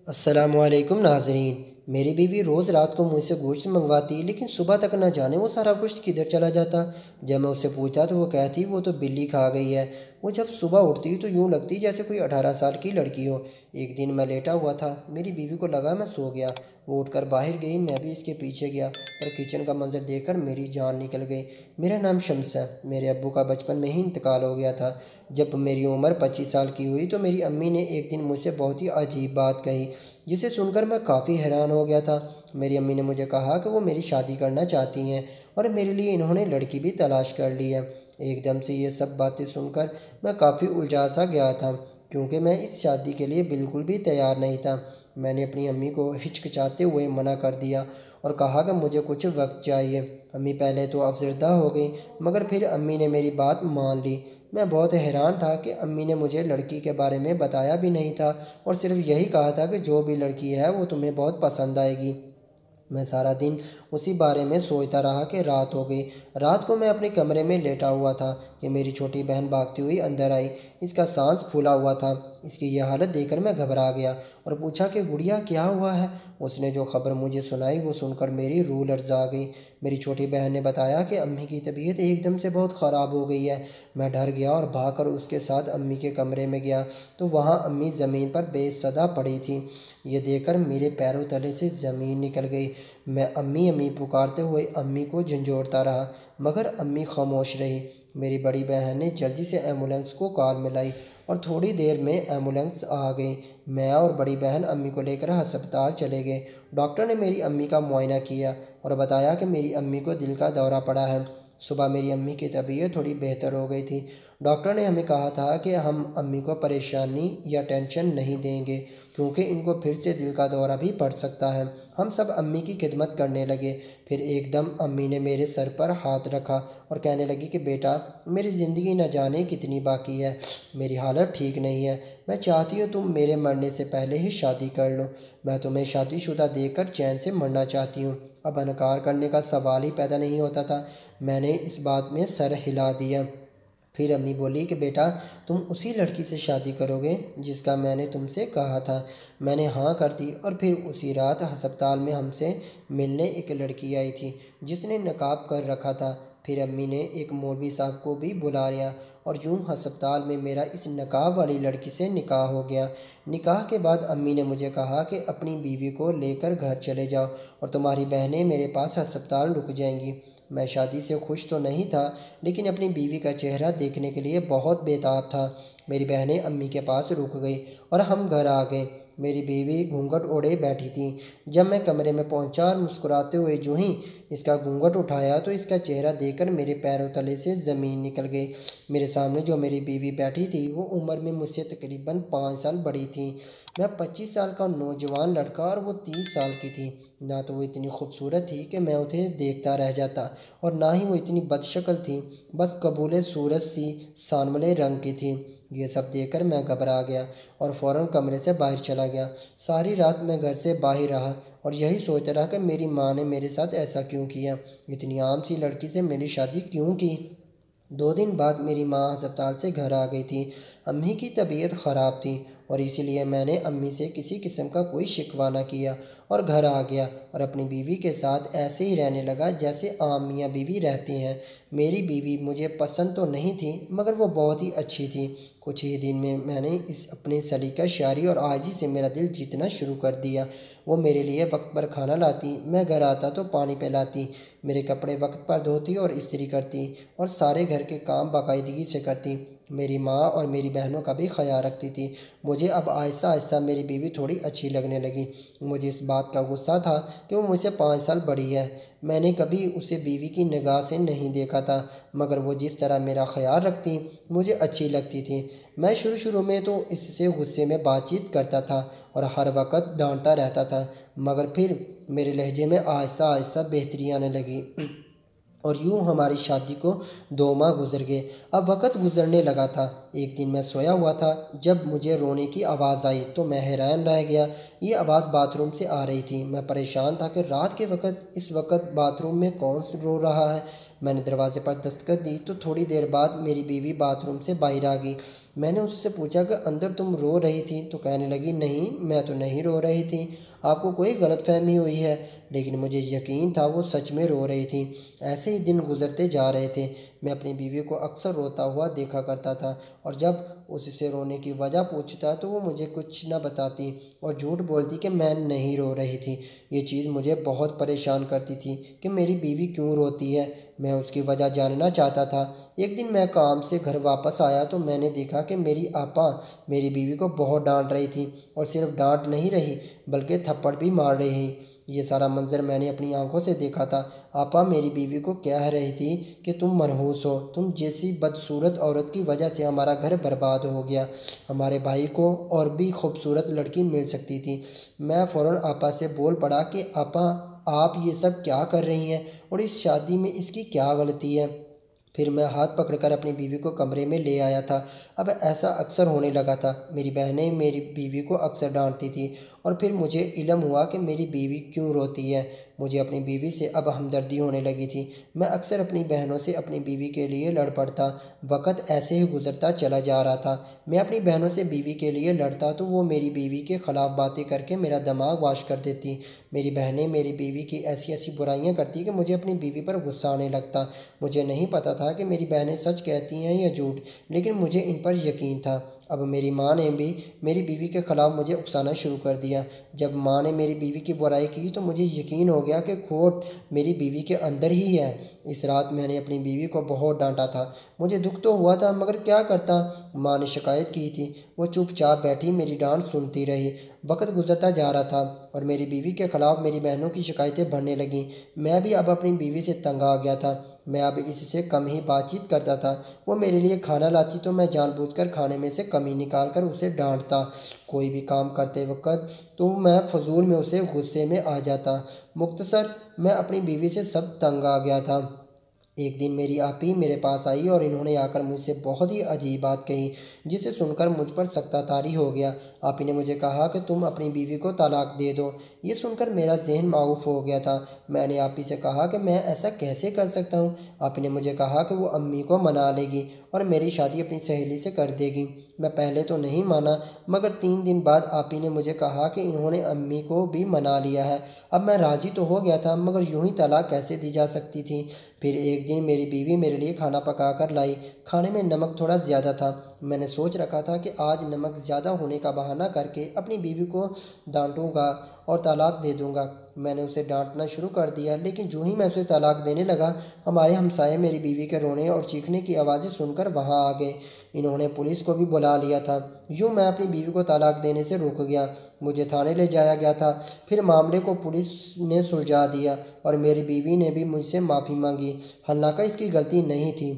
السلام علیکم ناظرین۔ میری بیوی روز رات کو مجھ سے گوشت منگواتی، لیکن صبح تک نہ جانے وہ سارا گوشت کدھر چلا جاتا۔ جب میں اس سے پوچھتا تو وہ کہتی وہ تو بلی کھا گئی ہے۔ وہ جب صبح اٹھتی تو یوں لگتی جیسے کوئی 18 سال کی لڑکی ہو۔ ایک دن میں لیٹا ہوا تھا، میری بیوی کو لگا میں سو گیا۔ وہ اٹھ کر باہر گئی، میں بھی اس کے پیچھے گیا، اور کچن کا منظر دیکھ کر میری جان نکل گئی۔ میرا نام شمس ہے۔ میرے ابو کا بچپن میں ہی انتقال ہو گیا تھا۔ جب میری عمر 25 سال کی ہوئی تو میری امی نے ایک دن مجھ سے بہت ہی عجیب بات کہی، جسے سن کر میں کافی حیران ہو گیا تھا۔ میری امی نے مجھے کہا کہ وہ میری شادی کرنا چاہتی ہیں، اور میرے لیے انہوں نے لڑکی بھی تلاش کر لی ہے۔ ایک دم سے یہ سب باتیں سن کر میں کافی الجھا سا گیا تھا، کیونکہ میں اس شادی کے لیے بالکل بھی تیار نہیں تھا۔ میں نے اپنی امی کو ہچکچاتے ہوئے منع کر دیا اور کہا کہ مجھے کچھ وقت چاہیے۔ امی پہلے تو افسردہ ہو گئی، مگر پھر امی نے میری بات مان لی۔ میں بہت حیران تھا کہ امی نے مجھے لڑکی کے بارے میں بتایا بھی نہیں تھا، اور صرف یہی کہا تھا کہ جو بھی لڑکی ہے وہ تمہیں بہت پسند آئے گی۔ میں سارا دن اسی بارے میں سوچتا رہا کہ رات ہو گئی۔ رات کو میں اپنے کمرے میں لیٹا ہوا تھا کہ میری چھوٹی بہن بھاگتی ہوئی اندر آئی۔ اس کا سانس پھولا ہوا تھا۔ اس کی یہ حالت دیکھ کر میں گھبرا گیا اور پوچھا کہ گڑیا کیا ہوا ہے؟ اس نے جو خبر مجھے سنائی وہ سن کر میری روح لرزا گئی۔ میری چھوٹی بہن نے بتایا کہ امی کی طبیعت ایک دم سے بہت خراب ہو گئی ہے۔ میں ڈر گیا اور بھاگ کر اس کے ساتھ امی کے کمرے میں گیا تو وہاں امی زمین پر بے صدا پڑی تھی۔ یہ دیکھ کر میرے پیروں تلے سے زمین نکل گئی۔ میں امی امی پکارتے ہوئے امی کو جھنجھوڑتا رہا، مگر امی خاموش رہی۔ میری بڑی بہن نے جلدی سے ایمبولینس کو کال ملائی اور تھوڑی دیر میں ایمبولینس آ گئی۔ میں اور بڑی بہن امی کو لے کر ہسپتال چلے گئے۔ ڈاکٹر نے میری امی کا معائنہ کیا اور بتایا کہ میری امی کو دل کا دورہ پڑا ہے۔ صبح میری امی کی طبیعت تھوڑی بہتر ہو گئی تھی۔ ڈاکٹر نے ہمیں کہا تھا کہ ہم امی کو پریشانی یا ٹینشن نہیں دیں گے، کیونکہ ان کو پھر سے دل کا دورہ بھی پڑ سکتا ہے۔ ہم سب امی کی خدمت کرنے لگے۔ پھر ایک دم امی نے میرے سر پر ہاتھ رکھا اور کہنے لگی کہ بیٹا، میری زندگی نہ جانے کتنی باقی ہے، میری حالت ٹھیک نہیں ہے، میں چاہتی ہوں تم میرے مرنے سے پہلے ہی شادی کر لو۔ میں تمہیں شادی شدہ دیکھ کر چین سے مرنا چاہتی ہوں۔ اب انکار کرنے کا سوال ہی پیدا نہیں ہوتا تھا۔ میں نے اس بات میں سر ہلا دیا۔ پھر امی بولی کہ بیٹا، تم اسی لڑکی سے شادی کرو گے جس کا میں نے تم سے کہا تھا۔ میں نے ہاں کر دی، اور پھر اسی رات ہسپتال میں ہم سے ملنے ایک لڑکی آئی تھی جس نے نقاب کر رکھا تھا۔ پھر امی نے ایک مولوی صاحب کو بھی بلا لیا، اور یوں ہسپتال میں میرا اس نقاب والی لڑکی سے نکاح ہو گیا۔ نکاح کے بعد امی نے مجھے کہا کہ اپنی بیوی کو لے کر گھر چلے جاؤ، اور تمہاری بہنیں میرے پاس ہسپتال رک جائیں گی۔ میں شادی سے خوش تو نہیں تھا، لیکن اپنی بیوی کا چہرہ دیکھنے کے لیے بہت بے تاب تھا۔ میری بہنیں امی کے پاس رک گئی اور ہم گھر آ گئے۔ میری بیوی گھونگھٹ اوڑھے بیٹھی تھی۔ جب میں کمرے میں پہنچا اور مسکراتے ہوئے جو ہی اس کا گھونگھٹ اٹھایا تو اس کا چہرہ دیکھ کر میرے پیروں تلے سے زمین نکل گئی۔ میرے سامنے جو میری بیوی بیٹھی تھی وہ عمر میں مجھ سے تقریباً 5 سال بڑی تھی۔ میں 25 سال کا نوجوان لڑکا اور وہ 30 سال کی تھی۔ نہ تو وہ اتنی خوبصورت تھی کہ میں اسے دیکھتا رہ جاتا، اور نہ ہی وہ اتنی بد شکل تھی، بس قبول صورت سی سانولے رنگ کی تھی۔ یہ سب دیکھ کر میں گھبرا گیا اور فوراً کمرے سے باہر چلا گیا۔ ساری رات میں گھر سے باہر رہا اور یہی سوچتا رہا کہ میری ماں نے میرے ساتھ ایسا کیوں کیا، اتنی عام سی لڑکی سے میری شادی کیوں کی۔ 2 دن بعد میری ماں ہسپتال سے گھر آ گئی تھی۔ امی کی طبیعت خراب تھی، اور اسی لیے میں نے امی سے کسی قسم کا کوئی شکوہ نہ کیا اور گھر آ گیا اور اپنی بیوی کے ساتھ ایسے ہی رہنے لگا جیسے عام میاں بیوی رہتی ہیں۔ میری بیوی مجھے پسند تو نہیں تھی، مگر وہ بہت ہی اچھی تھی۔ کچھ ہی دن میں نے اس اپنے سلیقہ شاعری اور عاجزی سے میرا دل جیتنا شروع کر دیا۔ وہ میرے لیے وقت پر کھانا لاتی، میں گھر آتا تو پانی پلاتی، میرے کپڑے وقت پر دھوتی اور استری کرتی، اور سارے گھر کے کام باقاعدگی سے کرتی۔ میری ماں اور میری بہنوں کا بھی خیال رکھتی تھی۔ مجھے اب آہستہ آہستہ میری بیوی تھوڑی اچھی لگنے لگی۔ مجھے اس بات کا غصہ تھا کہ وہ مجھ سے 5 سال بڑی ہے۔ میں نے کبھی اسے بیوی کی نگاہ سے نہیں دیکھا تھا، مگر وہ جس طرح میرا خیال رکھتی مجھے اچھی لگتی تھی۔ میں شروع میں تو اس سے غصے میں بات چیت کرتا تھا اور ہر وقت ڈانٹتا رہتا تھا، مگر پھر میرے لہجے میں آہستہ آہستہ بہتری آنے لگی، اور یوں ہماری شادی کو 2 ماہ گزر گئے۔ اب وقت گزرنے لگا تھا۔ ایک دن میں سویا ہوا تھا، جب مجھے رونے کی آواز آئی تو میں حیران رہ گیا۔ یہ آواز باتھ روم سے آ رہی تھی۔ میں پریشان تھا کہ رات کے وقت اس وقت باتھ روم میں کون رو رہا ہے۔ میں نے دروازے پر دستک دی تو تھوڑی دیر بعد میری بیوی باتھ روم سے باہر آ گئی۔ میں نے اس سے پوچھا کہ اندر تم رو رہی تھی؟ تو کہنے لگی نہیں، میں تو نہیں رو رہی تھی، آپ کو کوئی غلط فہمی ہوئی ہے۔ لیکن مجھے یقین تھا وہ سچ میں رو رہی تھی۔ ایسے ہی دن گزرتے جا رہے تھے۔ میں اپنی بیوی کو اکثر روتا ہوا دیکھا کرتا تھا، اور جب اس سے رونے کی وجہ پوچھتا تو وہ مجھے کچھ نہ بتاتی اور جھوٹ بولتی کہ میں نہیں رو رہی تھی۔ یہ چیز مجھے بہت پریشان کرتی تھی کہ میری بیوی کیوں روتی ہے۔ میں اس کی وجہ جاننا چاہتا تھا۔ ایک دن میں کام سے گھر واپس آیا تو میں نے دیکھا کہ میری آپا میری بیوی کو بہت ڈانٹ رہی تھی، اور صرف ڈانٹ نہیں رہی بلکہ تھپڑ بھی مار رہی۔ یہ سارا منظر میں نے اپنی آنکھوں سے دیکھا تھا۔ آپا میری بیوی کو کہہ رہی تھی کہ تم منحوس ہو، تم جیسی بدصورت عورت کی وجہ سے ہمارا گھر برباد ہو گیا، ہمارے بھائی کو اور بھی خوبصورت لڑکی مل سکتی تھی۔ میں فوراً آپا سے بول پڑا کہ آپا آپ یہ سب کیا کر رہی ہیں، اور اس شادی میں اس کی کیا غلطی ہے؟ پھر میں ہاتھ پکڑ کر اپنی بیوی کو کمرے میں لے آیا تھا۔ اب ایسا اکثر ہونے لگا تھا۔ میری بہنیں میری بیوی کو اکثر ڈانٹتی تھی، اور پھر مجھے علم ہوا کہ میری بیوی کیوں روتی ہے۔ مجھے اپنی بیوی سے اب ہمدردی ہونے لگی تھی۔ میں اکثر اپنی بہنوں سے اپنی بیوی کے لیے لڑ پڑتا۔ وقت ایسے ہی گزرتا چلا جا رہا تھا۔ میں اپنی بہنوں سے بیوی کے لیے لڑتا تو وہ میری بیوی کے خلاف باتیں کر کے میرا دماغ واش کر دیتی۔ میری بہنیں میری بیوی کی ایسی ایسی برائیاں کرتی کہ مجھے اپنی بیوی پر غصہ آنے لگتا۔ مجھے نہیں پتہ تھا کہ میری بہنیں سچ کہتی ہیں یا جھوٹ، لیکن مجھے ان پر یقین تھا۔ اب میری ماں نے بھی میری بیوی کے خلاف مجھے اکسانا شروع کر دیا۔ جب ماں نے میری بیوی کی برائی کی تو مجھے یقین ہو گیا کہ کھوٹ میری بیوی کے اندر ہی ہے۔ اس رات میں نے اپنی بیوی کو بہت ڈانٹا تھا۔ مجھے دکھ تو ہوا تھا مگر کیا کرتا، ماں نے شکایت کی تھی۔ وہ چپ چاپ بیٹھی میری ڈانٹ سنتی رہی۔ وقت گزرتا جا رہا تھا اور میری بیوی کے خلاف میری بہنوں کی شکایتیں بڑھنے لگیں۔ میں بھی اب اپنی بیوی سے تنگ آ گیا تھا۔ میں اب اس سے کم ہی بات چیت کرتا تھا۔ وہ میرے لیے کھانا لاتی تو میں جان بوجھ کر کھانے میں سے کمی نکال کر اسے ڈانٹتا۔ کوئی بھی کام کرتے وقت تو میں فضول میں اسے غصے میں آ جاتا۔ مختصر میں اپنی بیوی سے سب تنگ آ گیا تھا۔ ایک دن میری آپی میرے پاس آئی اور انہوں نے آ کر مجھ سے بہت ہی عجیب بات کہی، جسے سن کر مجھ پر سکتہ طاری ہو گیا۔ آپی نے مجھے کہا کہ تم اپنی بیوی کو طلاق دے دو۔ یہ سن کر میرا ذہن معاف ہو گیا تھا۔ میں نے آپی سے کہا کہ میں ایسا کیسے کر سکتا ہوں؟ آپی نے مجھے کہا کہ وہ امی کو منا لے گی اور میری شادی اپنی سہیلی سے کر دے گی۔ میں پہلے تو نہیں مانا، مگر 3 دن بعد آپی نے مجھے کہا کہ انہوں نے امی کو بھی منا لیا ہے۔ اب میں راضی تو ہو گیا تھا، مگر یوں ہی طلاق کیسے دی جا سکتی تھی؟ پھر ایک دن میری بیوی میرے لیے کھانا پکا کر لائی۔ کھانے میں نمک تھوڑا زیادہ تھا۔ میں نے سوچ رکھا تھا کہ آج نمک زیادہ ہونے کا بہانہ کر کے اپنی بیوی کو ڈانٹوں گا اور طلاق دے دوں گا۔ میں نے اسے ڈانٹنا شروع کر دیا، لیکن جو ہی میں اسے طلاق دینے لگا، ہمارے ہمسائے میری بیوی کے رونے اور چیخنے کی آوازیں سن کر وہاں آ گئے۔ انہوں نے پولیس کو بھی بلا لیا تھا۔ یوں میں اپنی بیوی کو طلاق دینے سے رک گیا۔ مجھے تھانے لے جایا گیا تھا۔ پھر معاملے کو پولیس نے سلجھا دیا اور میری بیوی نے بھی مجھ سے معافی مانگی، حالانکہ اس کی غلطی نہیں تھی۔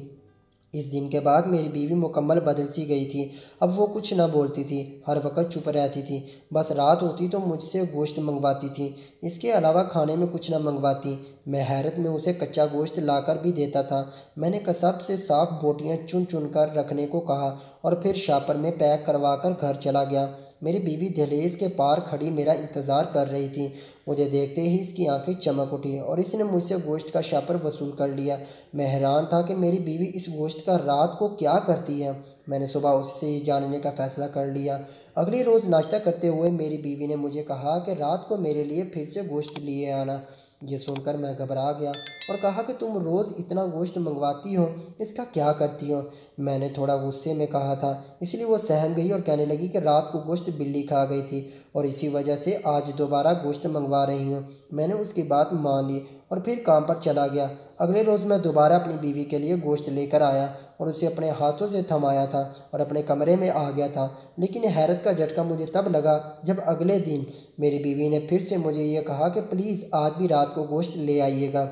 اس دن کے بعد میری بیوی مکمل بدل سی گئی تھی۔ اب وہ کچھ نہ بولتی تھی، ہر وقت چپ رہتی تھی۔ بس رات ہوتی تو مجھ سے گوشت منگواتی تھی، اس کے علاوہ کھانے میں کچھ نہ منگواتی۔ میں حیرت میں اسے کچا گوشت لا کر بھی دیتا تھا۔ میں نے قصب سے صاف بوٹیاں چن چن کر رکھنے کو کہا اور پھر شاپر میں پیک کروا کر گھر چلا گیا۔ میری بیوی دہلیز کے پار کھڑی میرا انتظار کر رہی تھی۔ مجھے دیکھتے ہی اس کی آنکھیں چمک اٹھیں اور اس نے مجھ سے گوشت کا شاپر وصول کر لیا۔ میں حیران تھا کہ میری بیوی اس گوشت کا رات کو کیا کرتی ہے۔ میں نے صبح اس سے یہ جاننے کا فیصلہ کر لیا۔ اگلے روز ناشتہ کرتے ہوئے میری بیوی نے مجھے کہا کہ رات کو میرے لیے پھر سے گوشت لیے آنا۔ یہ سن کر میں گھبرا گیا اور کہا کہ تم روز اتنا گوشت منگواتی ہو، اس کا کیا کرتی ہو؟ میں نے تھوڑا غصے میں کہا تھا، اس لیے وہ سہم گئی اور کہنے لگی کہ رات کو گوشت بلی کھا گئی تھی اور اسی وجہ سے آج دوبارہ گوشت منگوا رہی ہوں۔ میں نے اس کی بات مان لی اور پھر کام پر چلا گیا۔ اگلے روز میں دوبارہ اپنی بیوی کے لیے گوشت لے کر آیا اور اسے اپنے ہاتھوں سے تھمایا تھا اور اپنے کمرے میں آ گیا تھا، لیکن حیرت کا جھٹکا مجھے تب لگا جب اگلے دن میری بیوی نے پھر سے مجھے یہ کہا کہ پلیز آج بھی رات کو گوشت لے آئیے گا۔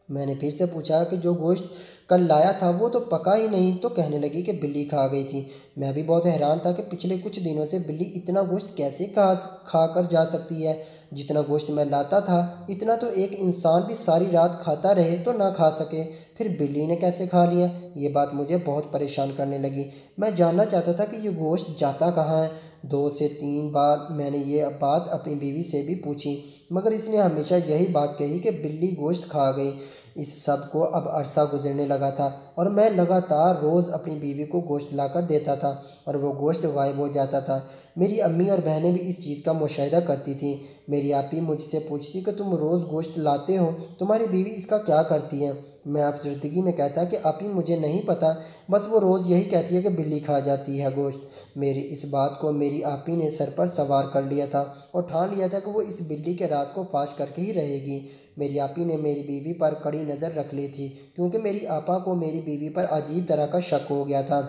میں نے پھر سے پوچھا کہ جو گوشت کل لایا تھا وہ تو پکا ہی نہیں، تو کہنے لگی کہ بلی کھا گئی تھی۔ میں بھی بہت حیران تھا کہ پچھلے کچھ دنوں سے بلی اتنا گوشت کیسے کھا کر جا سکتی ہے؟ جتنا گوشت میں لاتا تھا اتنا تو ایک انسان بھی ساری رات کھاتا رہے تو نہ کھا سکے، پھر بلی نے کیسے کھا لیا؟ یہ بات مجھے بہت پریشان کرنے لگی۔ میں جاننا چاہتا تھا کہ یہ گوشت جاتا کہاں ہے۔ 2 سے 3 بار میں نے یہ بات اپنی بیوی سے بھی پوچھی، مگر اس نے ہمیشہ یہی بات کہی کہ بلی گوشت کھا گئی۔ اس سب کو اب عرصہ گزرنے لگا تھا اور میں لگاتار روز اپنی بیوی کو گوشت لا کر دیتا تھا اور وہ گوشت غائب ہو جاتا تھا۔ میری امی اور بہنیں بھی اس چیز کا مشاہدہ کرتی تھیں۔ میری آپی مجھ سے پوچھتی کہ تم روز گوشت لاتے ہو، تمہاری بیوی اس کا کیا کرتی ہے؟ میں افسردگی میں کہتا کہ آپی مجھے نہیں پتہ، بس وہ روز یہی کہتی ہے کہ بلی کھا جاتی ہے گوشت۔ میری اس بات کو میری آپی نے سر پر سوار کر لیا تھا اور ٹھان لیا تھا کہ وہ اس بلی کے راز کو فاش کر کے ہی رہے گی۔ میری آپی نے میری بیوی پر کڑی نظر رکھ لی تھی کیونکہ میری آپا کو میری بیوی پر عجیب طرح کا شک ہو گیا تھا۔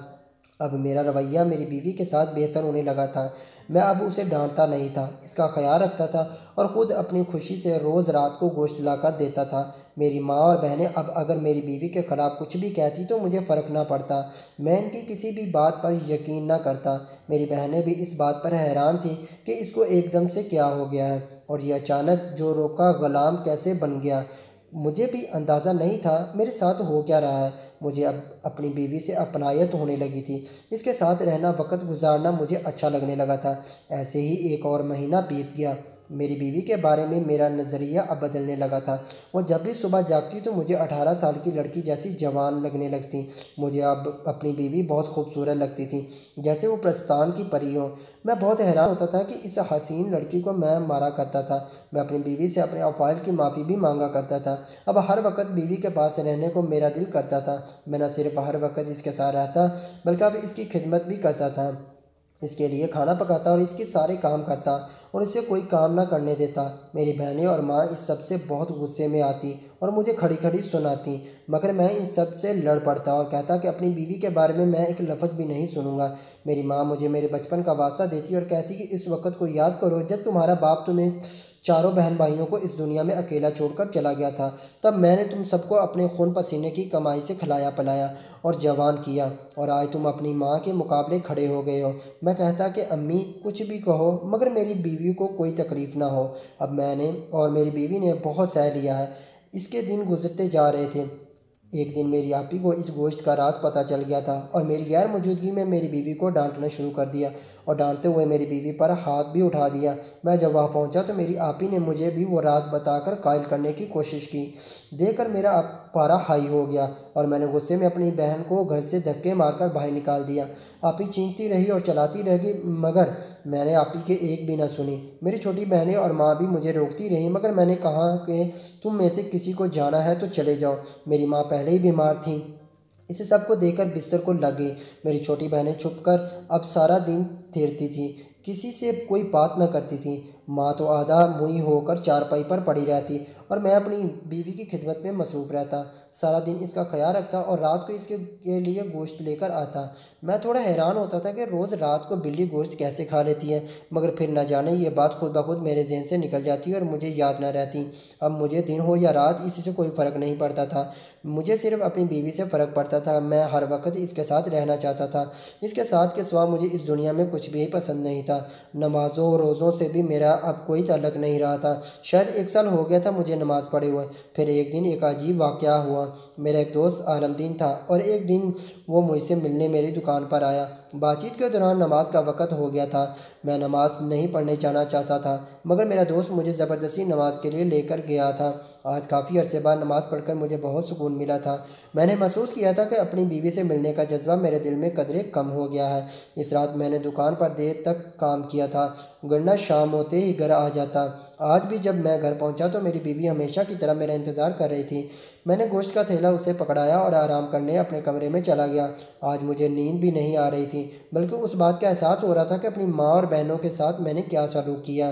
اب میرا رویہ میری بیوی کے ساتھ بہتر ہونے لگا تھا۔ میں اب اسے ڈانٹتا نہیں تھا، اس کا خیال رکھتا تھا اور خود اپنی خوشی سے روز رات کو گوشت لا کر دیتا تھا۔ میری ماں اور بہنیں اب اگر میری بیوی کے خلاف کچھ بھی کہتی تو مجھے فرق نہ پڑتا، میں ان کی کسی بھی بات پر یقین نہ کرتا۔ میری بہنیں بھی اس بات پر حیران تھیں کہ اس کو ایک دم سے کیا ہو گیا ہے اور یہ اچانک جو روکا غلام کیسے بن گیا۔ مجھے بھی اندازہ نہیں تھا میرے ساتھ ہو کیا رہا ہے۔ مجھے اب اپنی بیوی سے اپنائیت ہونے لگی تھی، اس کے ساتھ رہنا، وقت گزارنا مجھے اچھا لگنے لگا تھا۔ ایسے ہی ایک اور مہینہ بیت گیا۔ میری بیوی کے بارے میں میرا نظریہ اب بدلنے لگا تھا۔ وہ جب بھی صبح جاگتی تو مجھے 18 سال کی لڑکی جیسی جوان لگنے لگتی۔ مجھے اب اپنی بیوی بہت خوبصورت لگتی تھی، جیسے وہ پرستان کی پری ہو۔ میں بہت حیران ہوتا تھا کہ اس حسین لڑکی کو میں مارا کرتا تھا۔ میں اپنی بیوی سے اپنے افعال کی معافی بھی مانگا کرتا تھا۔ اب ہر وقت بیوی کے پاس رہنے کو میرا دل کرتا تھا۔ میں نہ صرف ہر وقت اس کے ساتھ رہتا بلکہ اب اس کی خدمت بھی کرتا تھا، اس کے لیے کھانا پکاتا اور اس کے سارے کام کرتا اور اسے کوئی کام نہ کرنے دیتا۔ میری بہنیں اور ماں اس سب سے بہت غصے میں آتی اور مجھے کھڑی کھڑی سناتی، مگر میں ان سب سے لڑ پڑتا اور کہتا کہ اپنی بیوی کے بارے میں ایک لفظ بھی نہیں سنوں گا۔ میری ماں مجھے میرے بچپن کا واسطہ دیتی اور کہتی کہ اس وقت کو یاد کرو جب تمہارا باپ تمہیں چاروں بہن بھائیوں کو اس دنیا میں اکیلا چھوڑ کر چلا گیا تھا۔ تب میں نے تم سب کو اپنے خون پسینے کی کمائی سے کھلایا پلایا اور جوان کیا، اور آج تم اپنی ماں کے مقابلے کھڑے ہو گئے ہو۔ میں کہتا کہ امی کچھ بھی کہو مگر میری بیوی کو کوئی تکلیف نہ ہو۔ اب میں نے اور میری بیوی نے بہت سہ لیا ہے۔ اس کے دن گزرتے جا رہے تھے۔ ایک دن میری آپی کو اس گوشت کا راز پتہ چل گیا تھا اور میری غیر موجودگی میں میری بیوی کو ڈانٹنا شروع کر دیا اور ڈانٹتے ہوئے میری بیوی پر ہاتھ بھی اٹھا دیا۔ میں جب وہاں پہنچا تو میری آپی نے مجھے بھی وہ راز بتا کر قائل کرنے کی کوشش کی۔ دیکھ کر میرا پارا ہائی ہو گیا اور میں نے غصے میں اپنی بہن کو گھر سے دھکے مار کر باہر نکال دیا۔ آپی چینختی رہی اور چلاتی رہ گئی مگر میں نے آپی کے ایک بھی نہ سنی۔ میری چھوٹی بہنیں اور ماں بھی مجھے روکتی رہیں مگر میں نے کہا کہ تم میں سے کسی کو جانا ہے تو چلے جاؤ۔ میری ماں پہلے ہی بیمار تھیں۔ اسے سب کو دیکھ کر بستر کو لگ گئی۔ میری چھوٹی بہنیں چھپ کر اب سارا دن تھیرتی تھیں، کسی سے کوئی بات نہ کرتی تھیں۔ ماں تو آدھا منہ ہو کر چارپائی پر پڑی رہتی اور میں اپنی بیوی کی خدمت میں مصروف رہتا، سارا دن اس کا خیال رکھتا اور رات کو اس کے لیے گوشت لے کر آتا۔ میں تھوڑا حیران ہوتا تھا کہ روز رات کو بلی گوشت کیسے کھا لیتی ہے، مگر پھر نہ جانے یہ بات خود بخود میرے ذہن سے نکل جاتی اور مجھے یاد نہ رہتی۔ اب مجھے دن ہو یا رات اسی سے کوئی فرق نہیں پڑتا تھا، مجھے صرف اپنی بیوی سے فرق پڑتا تھا۔ میں ہر وقت اس کے ساتھ رہنا چاہتا تھا، اس کے ساتھ کے سوا مجھے اس دنیا میں کچھ بھی پسند نہیں تھا۔ نمازوں روزوں سے بھی میرا اب کوئی تعلق نہیں رہا تھا۔ شاید 1 سال ہو گیا تھا مجھے نماز پڑھے ہوئے۔ پھر ایک دن ایک عجیب واقعہ ہوا۔ میرا ایک دوست عالم دین تھا اور ایک دن وہ مجھ سے ملنے میری دکان پر آیا۔ بات چیت کے دوران نماز کا وقت ہو گیا تھا۔ میں نماز نہیں پڑھنے جانا چاہتا تھا مگر میرا دوست مجھے زبردستی نماز کے لیے لے کر گیا تھا۔ آج کافی عرصے بعد نماز پڑھ کر مجھے بہت سکون ملا تھا۔ میں نے محسوس کیا تھا کہ اپنی بیوی سے ملنے کا جذبہ میرے دل میں قدرے کم ہو گیا ہے۔ اس رات میں نے دکان پر دیر تک کام کیا تھا، گرنہ شام ہوتے ہی گھر آ جاتا۔ آج بھی جب میں گھر پہنچا تو میری بیوی ہمیشہ کی طرح میرا انتظار کر رہی تھی۔ میں نے گوشت کا تھیلا اسے پکڑایا اور آرام کرنے اپنے کمرے میں چلا گیا۔ آج مجھے نیند بھی نہیں آ رہی تھی بلکہ اس بات کا احساس ہو رہا تھا کہ اپنی ماں اور بہنوں کے ساتھ میں نے کیا سلوک کیا۔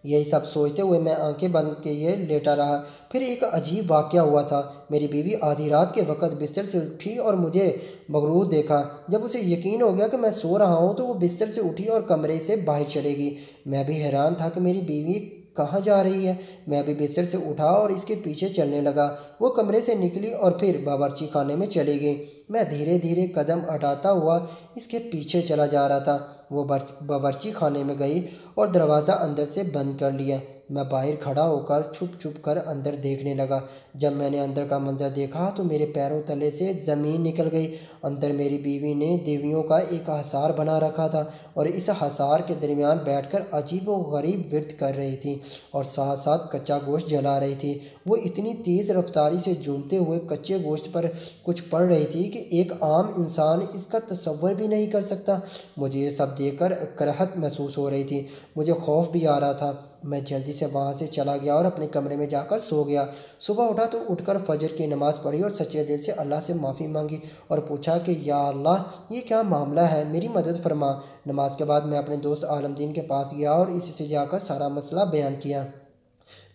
یہی سب سوچتے ہوئے میں آنکھیں بند کیے لیٹا رہا۔ پھر ایک عجیب واقعہ ہوا تھا۔ میری بیوی آدھی رات کے وقت بستر سے اٹھی اور مجھے مغرور دیکھا۔ جب اسے یقین ہو گیا کہ میں سو رہا ہوں تو وہ بستر سے اٹھی اور کمرے سے باہر چلے گی۔ میں بھی حیران تھا کہ میری بیوی کہاں جا رہی ہے۔ میں بھی بستر سے اٹھا اور اس کے پیچھے چلنے لگا۔ وہ کمرے سے نکلی اور پھر باورچی خانے میں چلی گئی۔ میں دھیرے دھیرے قدم ہٹاتا ہوا اس کے پیچھے چلا جا رہا تھا۔ وہ باورچی خانے میں گئی اور دروازہ اندر سے بند کر لیا۔ میں باہر کھڑا ہو کر چھپ چھپ کر اندر دیکھنے لگا۔ جب میں نے اندر کا منظر دیکھا تو میرے پیروں تلے سے زمین نکل گئی اندر میری بیوی نے دیویوں کا ایک حصار بنا رکھا تھا اور اس حصار کے درمیان بیٹھ کر عجیب و غریب ورد کر رہی تھی اور ساتھ ساتھ کچا گوشت جلا رہی تھی۔ وہ اتنی تیز رفتاری سے جھومتے ہوئے کچے گوشت پر کچھ پڑھ رہی تھی کہ ایک عام انسان اس کا تصور بھی نہیں کر سکتا۔ مجھے یہ سب دیکھ کر کرہت محسوس ہو رہی تھی، مجھے خوف بھی آ رہا تھا۔ میں جلدی سے وہاں سے چلا گیا اور اپنے کمرے میں جا کر سو گیا۔ صبح اٹھا تو اٹھ کر فجر کی نماز پڑھی اور سچے دل سے اللہ سے معافی مانگی اور پوچھا کہ یا اللہ، یہ کیا معاملہ ہے، میری مدد فرما۔ نماز کے بعد میں اپنے دوست عالم دین کے پاس گیا اور اسی سے جا کر سارا مسئلہ بیان کیا۔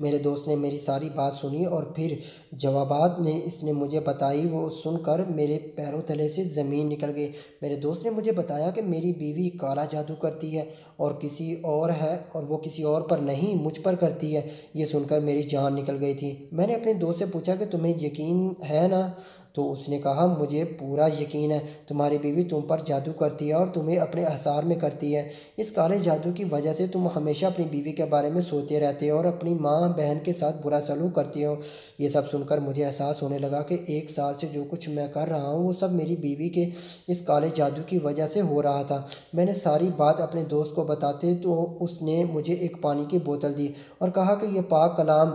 میرے دوست نے میری ساری بات سنی اور پھر جوابات نے اس نے مجھے بتائی، وہ سن کر میرے پیروں تلے سے زمین نکل گئی۔ میرے دوست نے مجھے بتایا کہ میری بیوی کالا جادو کرتی ہے اور کسی اور ہے اور وہ کسی اور پر نہیں، مجھ پر کرتی ہے۔ یہ سن کر میری جان نکل گئی تھی۔ میں نے اپنے دوست سے پوچھا کہ تمہیں یقین ہے نا؟ تو اس نے کہا مجھے پورا یقین ہے، تمہاری بیوی تم پر جادو کرتی ہے اور تمہیں اپنے احسار میں کرتی ہے۔ اس کالے جادو کی وجہ سے تم ہمیشہ اپنی بیوی کے بارے میں سوچتے رہتے ہو اور اپنی ماں بہن کے ساتھ برا سلوک کرتے ہو۔ یہ سب سن کر مجھے احساس ہونے لگا کہ 1 سال سے جو کچھ میں کر رہا ہوں وہ سب میری بیوی کے اس کالے جادو کی وجہ سے ہو رہا تھا۔ میں نے ساری بات اپنے دوست کو بتاتے تو اس نے مجھے ایک پانی کی بوتل دی اور کہا کہ یہ پاک کلام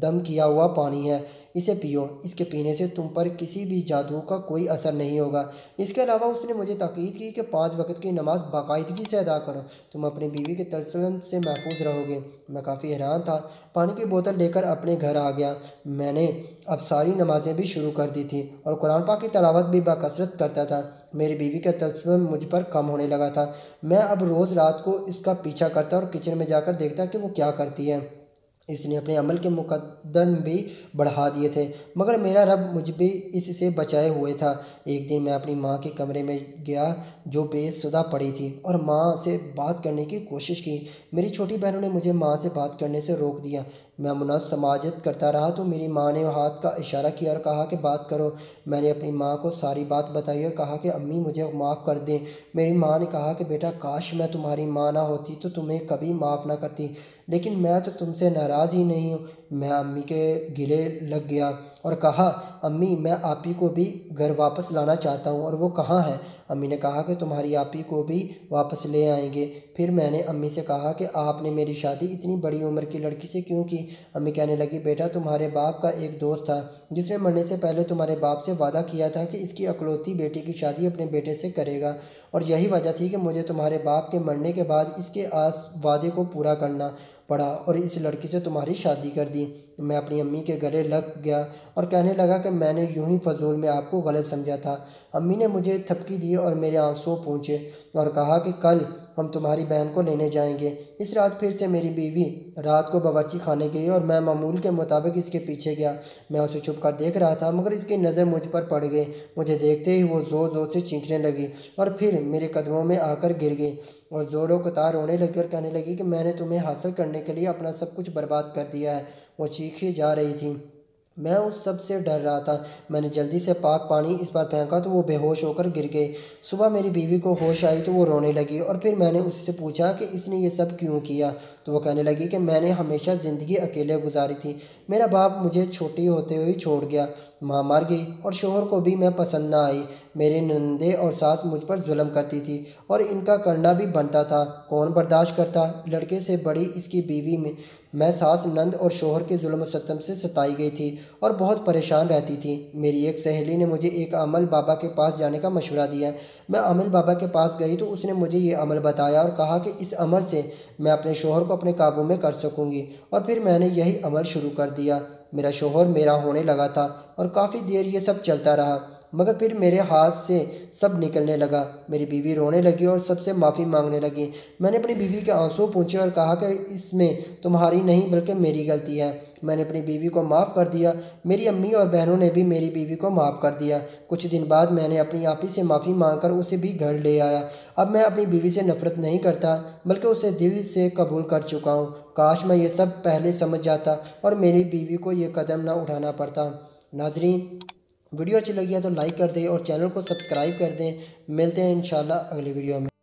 دم کیا ہوا پانی ہے، اسے پیو، اس کے پینے سے تم پر کسی بھی جادو کا کوئی اثر نہیں ہوگا۔ اس کے علاوہ اس نے مجھے تاکید کی کہ 5 وقت کی نماز باقاعدگی سے ادا کرو، تم اپنی بیوی کے تسلط سے محفوظ رہو گے۔ میں کافی حیران تھا، پانی کی بوتل لے کر اپنے گھر آ گیا۔ میں نے اب ساری نمازیں بھی شروع کر دی تھیں اور قرآن پاک کی تلاوت بھی بکثرت کرتا تھا۔ میری بیوی کا تسلط مجھ پر کم ہونے لگا تھا۔ میں اب روز رات کو اس کا پیچھا کرتا اور کچن میں جا کر دیکھتا کہ وہ کیا کرتی ہے۔ اس نے اپنے عمل کے مقدم بھی بڑھا دیے تھے، مگر میرا رب مجھ بھی اس سے بچائے ہوئے تھا۔ ایک دن میں اپنی ماں کے کمرے میں گیا جو بے سدھا پڑی تھی اور ماں سے بات کرنے کی کوشش کی۔ میری چھوٹی بہنوں نے مجھے ماں سے بات کرنے سے روک دیا۔ میں منحوس سماجت کرتا رہا تو میری ماں نے ہاتھ کا اشارہ کیا اور کہا کہ بات کرو۔ میں نے اپنی ماں کو ساری بات بتائی اور کہا کہ امی مجھے معاف کر دیں۔ میری ماں نے کہا کہ بیٹا کاش میں تمہاری ماں نہ ہوتی تو تمہیں کبھی معاف نہ کرتی، لیکن میں تو تم سے ناراض ہی نہیں ہوں۔ میں امی کے گلے لگ گیا اور کہا امی میں آپی کو بھی گھر واپس لانا چاہتا ہوں۔ اور وہ کہاں ہے؟ امی نے کہا کہ تمہاری آپی کو بھی واپس لے آئیں گے۔ پھر میں نے امی سے کہا کہ آپ نے میری شادی اتنی بڑی عمر کی لڑکی سے کیوں کی؟ امی کہنے لگی بیٹا تمہارے باپ کا ایک دوست تھا جس نے مرنے سے پہلے تمہارے باپ سے وعدہ کیا تھا کہ اس کی اکلوتی بیٹی کی شادی اپنے بیٹے سے کرے گا، اور یہی وجہ تھی کہ مجھے تمہارے باپ کے مرنے کے بعد اس کے وعدے کو پورا کرنا پڑا اور اس لڑکی سے تمہاری شادی کر دی۔ میں اپنی امی کے گلے لگ گیا اور کہنے لگا کہ میں نے یوں ہی فضول میں آپ کو غلط سمجھا تھا۔ امی نے مجھے تھپکی دی اور میرے آنسو پونچھے اور کہا کہ کل ہم تمہاری بہن کو لینے جائیں گے۔ اس رات پھر سے میری بیوی رات کو باورچی خانے گئی اور میں معمول کے مطابق اس کے پیچھے گیا۔ میں اسے چھپ کر دیکھ رہا تھا مگر اس کی نظر مجھ پر پڑ گئی۔ مجھے دیکھتے ہی وہ زور زور سے چیخنے لگی اور پھر میرے قدموں میں آ کر گر گئی اور زوروں قطار رونے لگی اور کہنے لگی کہ میں نے تمہیں حاصل کرنے کے لیے اپنا سب کچھ برباد کر دیا ہے۔ وہ چیخے جا رہی تھی۔ میں اس سب سے ڈر رہا تھا۔ میں نے جلدی سے پاک پانی اس پر پھینکا تو وہ بے ہوش ہو کر گر گئی۔ صبح میری بیوی کو ہوش آئی تو وہ رونے لگی اور پھر میں نے اس سے پوچھا کہ اس نے یہ سب کیوں کیا؟ تو وہ کہنے لگی کہ میں نے ہمیشہ زندگی اکیلے گزاری تھی، میرا باپ مجھے چھوٹی ہوتے ہوئے چھوڑ گیا، ماں مر گئی اور شوہر کو بھی میں پسند نہ آئی، میری نندیں اور ساس مجھ پر ظلم کرتی تھی اور ان کا کرنا بھی بنتا تھا، کون برداشت کرتا؟ لڑکے سے بڑی اس کی بیوی میں ساس نند اور شوہر کے ظلم و ستم سے ستائی گئی تھی اور بہت پریشان رہتی تھی۔ میری ایک سہیلی نے مجھے ایک عامل بابا کے پاس جانے کا مشورہ دیا۔ میں عامل بابا کے پاس گئی تو اس نے مجھے یہ عمل بتایا اور کہا کہ اس عمل سے میں اپنے شوہر کو اپنے قابو میں کر سکوں گی، اور پھر میں نے یہی عمل شروع کر دیا۔ میرا شوہر میرا ہونے لگا تھا اور کافی دیر یہ سب چلتا رہا، مگر پھر میرے ہاتھ سے سب نکلنے لگا۔ میری بیوی رونے لگی اور سب سے معافی مانگنے لگی۔ میں نے اپنی بیوی کے آنسو پونچھے اور کہا کہ اس میں تمہاری نہیں بلکہ میری غلطی ہے۔ میں نے اپنی بیوی کو معاف کر دیا۔ میری امی اور بہنوں نے بھی میری بیوی کو معاف کر دیا۔ کچھ دن بعد میں نے اپنی آپی سے معافی مانگ کر اسے بھی گھر لے آیا۔ اب میں اپنی بیوی سے نفرت نہیں کرتا بلکہ اسے دل سے قبول کر چکا ہوں۔ کاش میں یہ سب پہلے سمجھ جاتا اور میری بیوی کو یہ قدم نہ اٹھانا پڑتا۔ ناظرین، ویڈیو اچھی لگی ہے تو لائک کر دیں اور چینل کو سبسکرائب کر دیں۔ ملتے ہیں انشاءاللہ اگلی ویڈیو میں۔